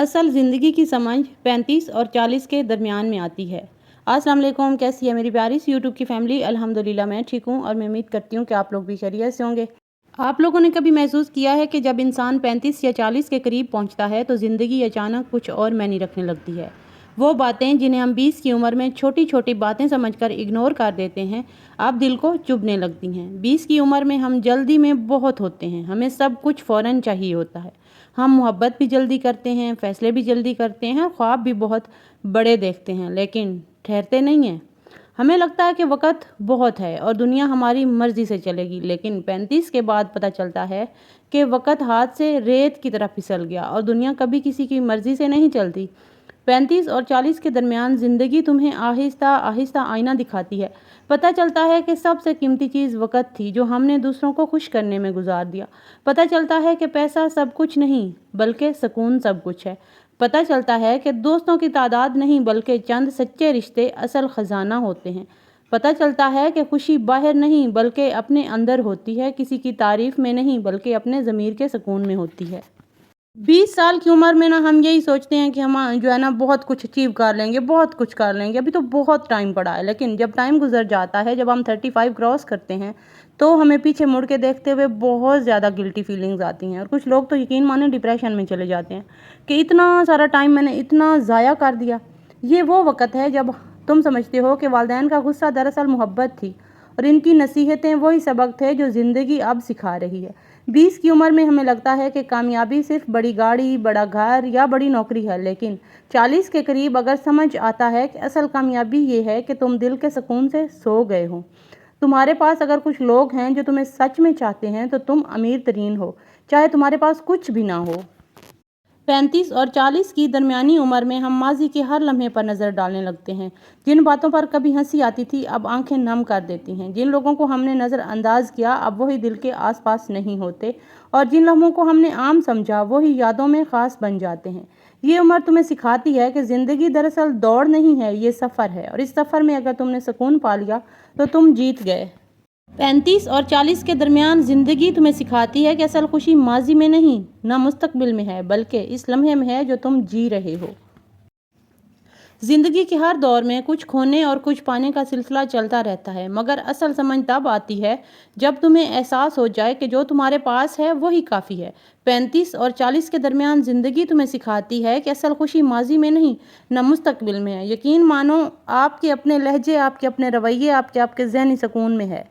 असल ज़िंदगी की समझ 35 और 40 के दरमियान में आती है। अस्सलाम वालेकुम, कैसी है मेरी प्यारी सी यूट्यूब की फैमिली। अल्हम्दुलिल्लाह मैं ठीक हूँ और मैं उम्मीद करती हूँ कि आप लोग भी खैरियत से होंगे। आप लोगों ने कभी महसूस किया है कि जब इंसान 35 या 40 के करीब पहुँचता है तो ज़िंदगी अचानक कुछ और मायने रखने लगती है। वो बातें जिन्हें हम 20 की उम्र में छोटी छोटी बातें समझकर इग्नोर कर देते हैं, अब दिल को चुभने लगती हैं। 20 की उम्र में हम जल्दी में बहुत होते हैं, हमें सब कुछ फ़ौरन चाहिए होता है। हम मोहब्बत भी जल्दी करते हैं, फ़ैसले भी जल्दी करते हैं, ख्वाब भी बहुत बड़े देखते हैं, लेकिन ठहरते नहीं हैं। हमें लगता है कि वक़्त बहुत है और दुनिया हमारी मर्ज़ी से चलेगी, लेकिन 35 के बाद पता चलता है कि वक़्त हाथ से रेत की तरह फिसल गया और दुनिया कभी किसी की मर्ज़ी से नहीं चलती। 35 और 40 के दरमियान ज़िंदगी तुम्हें आहिस्ता आहिस्ता आईना दिखाती है। पता चलता है कि सबसे कीमती चीज़ वक़्त थी जो हमने दूसरों को खुश करने में गुजार दिया। पता चलता है कि पैसा सब कुछ नहीं बल्कि सुकून सब कुछ है। पता चलता है कि दोस्तों की तादाद नहीं बल्कि चंद सच्चे रिश्ते असल ख़जाना होते हैं। पता चलता है कि खुशी बाहर नहीं बल्कि अपने अंदर होती है, किसी की तारीफ़ में नहीं बल्कि अपने ज़मीर के सुकून में होती है। 20 साल की उम्र में ना हम यही सोचते हैं कि हम जो है ना बहुत कुछ अचीव कर लेंगे, बहुत कुछ कर लेंगे, अभी तो बहुत टाइम पड़ा है। लेकिन जब टाइम गुजर जाता है, जब हम 35 क्रॉस करते हैं, तो हमें पीछे मुड़ के देखते हुए बहुत ज़्यादा गिल्टी फीलिंग्स आती हैं और कुछ लोग तो यकीन माने डिप्रेशन में चले जाते हैं कि इतना सारा टाइम मैंने इतना ज़ाया कर दिया। ये वो वक़्त है जब तुम समझते हो कि वालिदैन का गुस्सा दरअसल मोहब्बत थी और इनकी नसीहतें वही सबक थे जो ज़िंदगी अब सिखा रही है। 20 की उम्र में हमें लगता है कि कामयाबी सिर्फ बड़ी गाड़ी, बड़ा घर या बड़ी नौकरी है, लेकिन 40 के करीब अगर समझ आता है कि असल कामयाबी ये है कि तुम दिल के सुकून से सो गए हो। तुम्हारे पास अगर कुछ लोग हैं जो तुम्हें सच में चाहते हैं तो तुम अमीर तरीन हो, चाहे तुम्हारे पास कुछ भी ना हो। 35 और 40 की दरमियानी उम्र में हम माजी के हर लम्हे पर नज़र डालने लगते हैं। जिन बातों पर कभी हंसी आती थी अब आंखें नम कर देती हैं। जिन लोगों को हमने नज़रअंदाज किया अब वही दिल के आसपास नहीं होते और जिन लम्हों को हमने आम समझा वही यादों में ख़ास बन जाते हैं। ये उम्र तुम्हें सिखाती है कि ज़िंदगी दरअसल दौड़ नहीं है, ये सफ़र है और इस सफ़र में अगर तुमने सुकून पा लिया तो तुम जीत गए। 35 और 40 के दरमियान ज़िंदगी तुम्हें सिखाती है कि असल खुशी माजी में नहीं, ना मुस्तकबिल में है, बल्कि इस लम्हे में है जो तुम जी रहे हो। ज़िंदगी के हर दौर में कुछ खोने और कुछ पाने का सिलसिला चलता रहता है, मगर असल समझ तब आती है जब तुम्हें एहसास हो जाए कि जो तुम्हारे पास है वही काफ़ी है। 35 और 40 के दरमियान ज़िंदगी तुम्हें सिखाती है कि असल खुशी माजी में नहीं, न मुस्तकबिल में है। यकीन मानो, आपके अपने लहजे, आपके अपने रवैये, आपके आपके ज़हनी सुकून में है।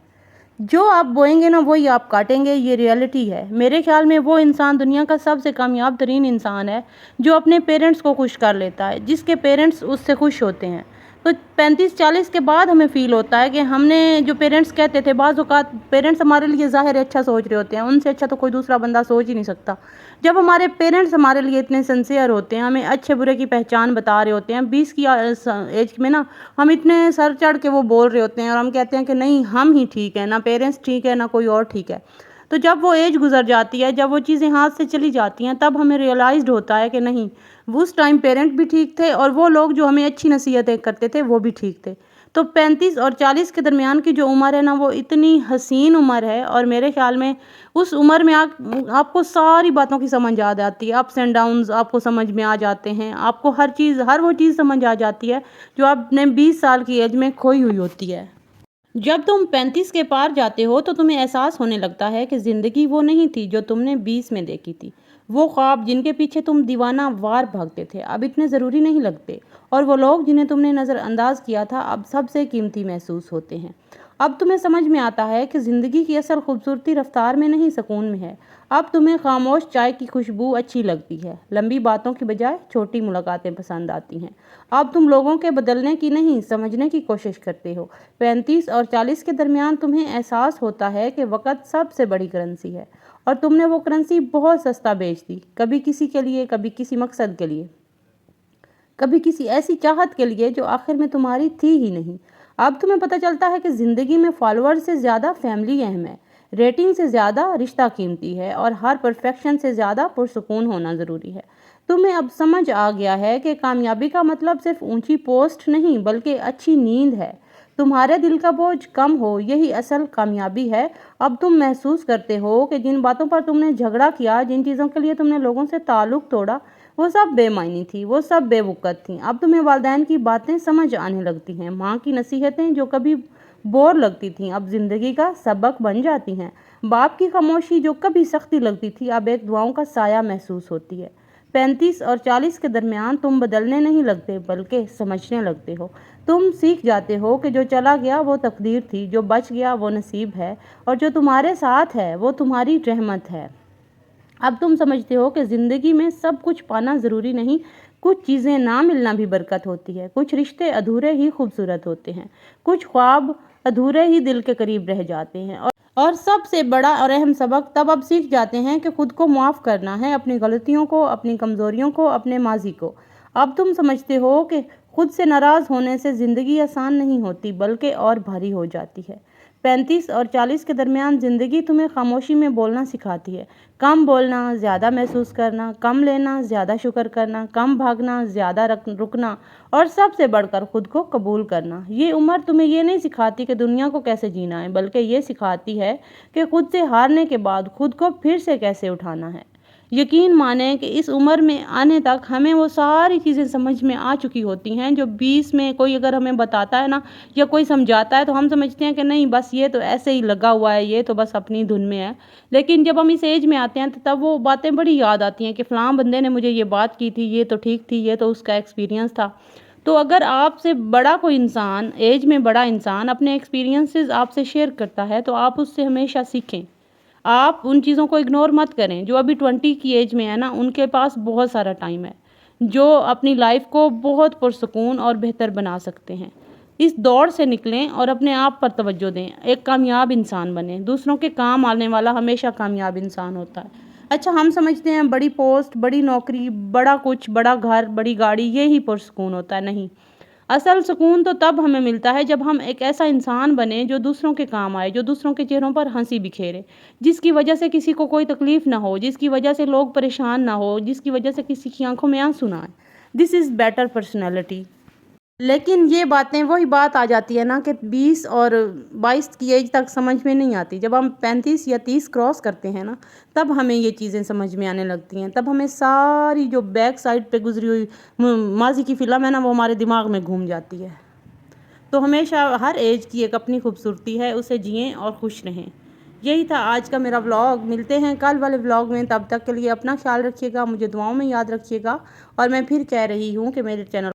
जो आप बोएंगे ना वही आप काटेंगे, ये रियलिटी है। मेरे ख्याल में वो इंसान दुनिया का सबसे कामयाब तरीन इंसान है जो अपने पेरेंट्स को खुश कर लेता है, जिसके पेरेंट्स उससे खुश होते हैं। तो 35-40 के बाद हमें फ़ील होता है कि हमने जो पेरेंट्स कहते थे, बाज़ औक़ात पेरेंट्स हमारे लिए ज़ाहिर है अच्छा सोच रहे होते हैं, उनसे अच्छा तो कोई दूसरा बंदा सोच ही नहीं सकता। जब हमारे पेरेंट्स हमारे लिए इतने सिंसियर होते हैं, हमें अच्छे बुरे की पहचान बता रहे होते हैं, 20 की एज में ना हम इतने सर चढ़ के वो बोल रहे होते हैं और हम कहते हैं कि नहीं हम ही ठीक है, ना पेरेंट्स ठीक है ना कोई और ठीक है। तो जब वो एज गुजर जाती है, जब वो चीज़ें हाथ से चली जाती हैं, तब हमें रियलाइज्ड होता है कि नहीं, उस टाइम पेरेंट भी ठीक थे और वो लोग जो हमें अच्छी नसीहतें करते थे वो भी ठीक थे। तो 35 और 40 के दरमियान की जो उम्र है ना वो इतनी हसीन उम्र है और मेरे ख्याल में उस उम्र में आपको सारी बातों की समझ आ जाती है। अप्स एंड डाउन्स आपको समझ में आ जाते हैं, आपको हर चीज़, हर वो चीज़ समझ आ जाती है जो आपने 20 साल की एज में खोई हुई होती है। जब तुम 35 के पार जाते हो तो तुम्हें एहसास होने लगता है कि ज़िंदगी वो नहीं थी जो तुमने 20 में देखी थी। वो ख्वाब जिनके पीछे तुम दीवाना वार भागते थे अब इतने ज़रूरी नहीं लगते और वो लोग जिन्हें तुमने नज़रअंदाज किया था अब सबसे कीमती महसूस होते हैं। अब तुम्हें समझ में आता है कि ज़िंदगी की असल खूबसूरती रफ्तार में नहीं सुकून में है। अब तुम्हें खामोश चाय की खुशबू अच्छी लगती है, लंबी बातों की बजाय छोटी मुलाकातें पसंद आती हैं। अब तुम लोगों के बदलने की नहीं समझने की कोशिश करते हो। 35 और 40 के दरमियान तुम्हें एहसास होता है कि वक़्त सबसे बड़ी करेंसी है और तुमने वो करेंसी बहुत सस्ता बेच दी, कभी किसी के लिए, कभी किसी मकसद के लिए, कभी किसी ऐसी चाहत के लिए जो आखिर में तुम्हारी थी ही नहीं। अब तुम्हें पता चलता है कि ज़िंदगी में फॉलोअर से ज़्यादा फैमिली अहम है, रेटिंग से ज़्यादा रिश्ता कीमती है और हर परफेक्शन से ज़्यादा पुरसुकून होना ज़रूरी है। तुम्हें अब समझ आ गया है कि कामयाबी का मतलब सिर्फ ऊंची पोस्ट नहीं बल्कि अच्छी नींद है, तुम्हारे दिल का बोझ कम हो, यही असल कामयाबी है। अब तुम महसूस करते हो कि जिन बातों पर तुमने झगड़ा किया, जिन चीज़ों के लिए तुमने लोगों से ताल्लुक़ तोड़ा, وہ سب بے معنی تھی، وہ سب بے وقت تھیں۔ اب تمہیں والدین کی باتیں سمجھ آنے لگتی ہیں، ماں کی نصیحتیں جو کبھی بور لگتی تھیں اب زندگی کا سبق بن جاتی ہیں، باپ کی خاموشی جو کبھی سختی لگتی تھی اب ایک دعاؤں کا سایہ محسوس ہوتی ہے۔ 35 اور 40 کے درمیان تم بدلنے نہیں لگتے بلکہ سمجھنے لگتے ہو۔ تم سیکھ جاتے ہو کہ جو چلا گیا وہ تقدیر تھی، جو بچ گیا وہ نصیب ہے، اور جو تمہارے ساتھ ہے وہ تمہاری رحمت ہے۔ اب تم سمجھتے ہو کہ زندگی میں سب کچھ پانا ضروری نہیں، کچھ چیزیں نہ ملنا بھی برکت ہوتی ہے، کچھ رشتے ادھورے ہی خوبصورت ہوتے ہیں، کچھ خواب ادھورے ہی دل کے قریب رہ جاتے ہیں، اور سب سے بڑا اور اہم سبق تب اب سیکھ جاتے ہیں کہ خود کو معاف کرنا ہے، اپنی غلطیوں کو، اپنی کمزوریوں کو، اپنے ماضی کو۔ اب تم سمجھتے ہو کہ خود سے ناراض ہونے سے زندگی آسان نہیں ہوتی بلکہ اور بھاری ہو جاتی ہے۔ 35 اور 40 کے درمیان زندگی تمہیں خاموشی میں بولنا سکھاتی ہے، کم بولنا، زیادہ محسوس کرنا، کم لینا، زیادہ شکر کرنا، کم بھاگنا، زیادہ رکنا، اور سب سے بڑھ کر خود کو قبول کرنا۔ یہ عمر تمہیں یہ نہیں سکھاتی کہ دنیا کو کیسے جینا ہے بلکہ یہ سکھاتی ہے کہ خود سے ہارنے کے بعد خود کو پھر سے کیسے اٹھانا ہے۔ یقین مانیں کہ اس عمر میں آنے تک ہمیں وہ ساری چیزیں سمجھ میں آ چکی ہوتی ہیں جو 20 میں کوئی اگر ہمیں بتاتا ہے نا یا کوئی سمجھاتا ہے تو ہم سمجھتے ہیں کہ نہیں بس یہ تو ایسے ہی لگا ہوا ہے، یہ تو بس اپنی دھن میں ہے۔ لیکن جب ہم اس ایج میں آتے ہیں تو تب وہ باتیں بڑی یاد آتی ہیں کہ فلاں بندے نے مجھے یہ بات کی تھی، یہ تو ٹھیک تھی، یہ تو اس کا ایکسپیرینس تھا۔ تو اگر آپ سے بڑا کوئی انسان، ایج میں بڑا انسان اپنے ایکسپیرینسز آپ سے شیئر کرتا ہے تو آپ اس سے ہمیشہ سیکھیں۔ آپ ان چیزوں کو اگنور مت کریں۔ جو ابھی 20 کی ایج میں ہے نا ان کے پاس بہت سارا ٹائم ہے، جو اپنی لائف کو بہت پرسکون اور بہتر بنا سکتے ہیں۔ اس دوڑ سے نکلیں اور اپنے آپ پر توجہ دیں، ایک کامیاب انسان بنیں۔ دوسروں کے کام آنے والا ہمیشہ کامیاب انسان ہوتا ہے۔ اچھا ہم سمجھتے ہیں بڑی پوسٹ، بڑی نوکری، بڑا کچھ، بڑا گھر، بڑی گاڑی، یہی پرسکون ہوتا ہے۔ نہیں، اصل سکون تو تب ہمیں ملتا ہے جب ہم ایک ایسا انسان بنے جو دوسروں کے کام آئے، جو دوسروں کے چہروں پر ہنسی بکھیرے، جس کی وجہ سے کسی کو کوئی تکلیف نہ ہو، جس کی وجہ سے لوگ پریشان نہ ہو، جس کی وجہ سے کسی کی آنکھوں میں آنسو نہ آئے۔ دس از بیٹر پرسنالٹی۔ لیکن یہ باتیں وہی بات آ جاتی ہے نا کہ 20 اور 22 کی ایج تک سمجھ میں نہیں آتی۔ جب ہم 35 یا 30 کراس کرتے ہیں نا تب ہمیں یہ چیزیں سمجھ میں آنے لگتی ہیں، تب ہمیں ساری جو بیک سائڈ پہ گزری ہوئی ماضی کی فلم ہے نا وہ ہمارے دماغ میں گھوم جاتی ہے۔ تو ہمیشہ ہر ایج کی ایک اپنی خوبصورتی ہے، اسے جئیں اور خوش رہیں۔ یہی تھا آج کا میرا ولاگ۔ ملتے ہیں کل والے ولاگ میں، تب تک کے لیے اپنا خیال رکھیے گا، مجھے دعاؤں میں یاد رکھیے گا، اور میں پھر کہہ رہی ہوں کہ میرے چینل